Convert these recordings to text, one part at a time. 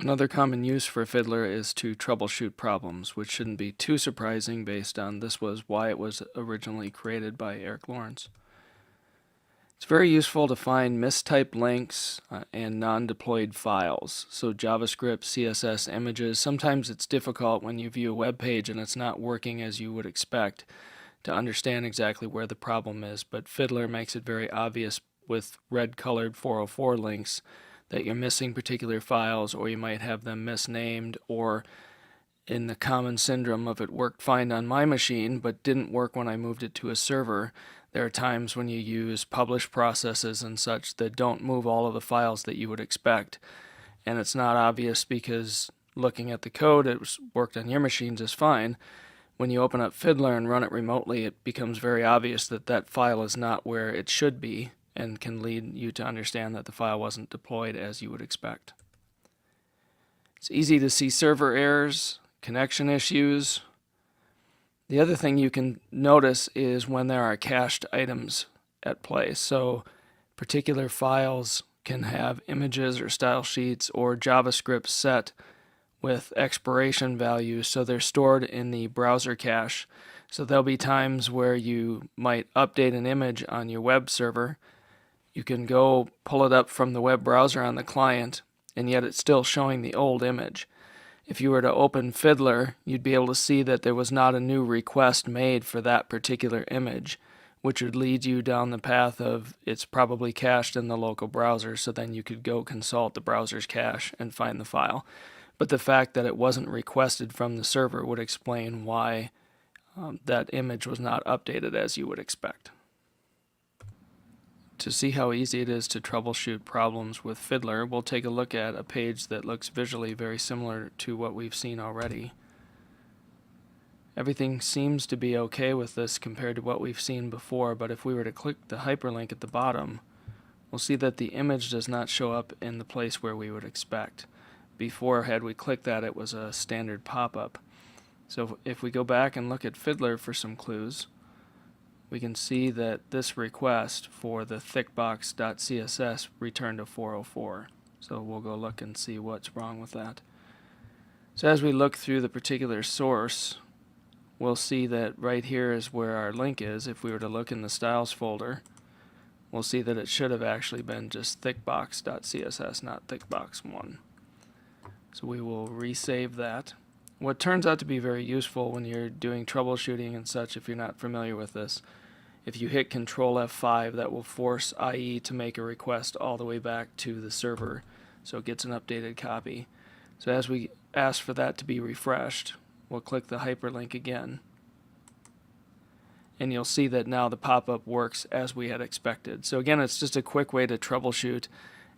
Another common use for Fiddler is to troubleshoot problems, which shouldn't be too surprising based on this was why it was originally created by Eric Lawrence. It's very useful to find mistyped links and non-deployed files. So JavaScript, CSS, images, sometimes it's difficult when you view a web page and it's not working as you would expect to understand exactly where the problem is, but Fiddler makes it very obvious with red-colored 404 links that you're missing particular files, or you might have them misnamed, or in the common syndrome of it worked fine on my machine but didn't work when I moved it to a server. There are times when you use publish processes and such that don't move all of the files that you would expect, and it's not obvious because looking at the code it worked on your machine just fine. When you open up Fiddler and run it remotely, it becomes very obvious that that file is not where it should be, and can lead you to understand that the file wasn't deployed as you would expect. It's easy to see server errors, connection issues. The other thing you can notice is when there are cached items at play. So particular files can have images or style sheets or JavaScript set with expiration values, so they're stored in the browser cache. So there'll be times where you might update an image on your web server. You can go pull it up from the web browser on the client, and yet it's still showing the old image. If you were to open Fiddler, you'd be able to see that there was not a new request made for that particular image, which would lead you down the path of it's probably cached in the local browser, so then you could go consult the browser's cache and find the file. But the fact that it wasn't requested from the server would explain why that image was not updated as you would expect. To see how easy it is to troubleshoot problems with Fiddler, we'll take a look at a page that looks visually very similar to what we've seen already. Everything seems to be okay with this compared to what we've seen before, but if we were to click the hyperlink at the bottom, we'll see that the image does not show up in the place where we would expect. Before, had we clicked that, it was a standard pop-up. So if we go back and look at Fiddler for some clues, we can see that this request for the thickbox.css returned a 404. So we'll go look and see what's wrong with that. So as we look through the particular source, we'll see that right here is where our link is. If we were to look in the styles folder, we'll see that it should have actually been just thickbox.css, not thickbox1. So we will resave that. What turns out to be very useful when you're doing troubleshooting and such, if you're not familiar with this, if you hit Control F5, that will force IE to make a request all the way back to the server, so it gets an updated copy. So as we ask for that to be refreshed, we'll click the hyperlink again, and you'll see that now the pop-up works as we had expected. So again, it's just a quick way to troubleshoot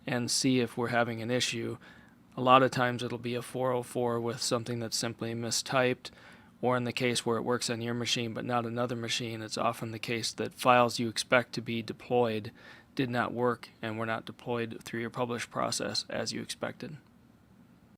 and see if we're having an issue. A lot of times it'll be a 404 with something that's simply mistyped, or in the case where it works on your machine but not another machine, it's often the case that files you expect to be deployed did not work and were not deployed through your publish process as you expected.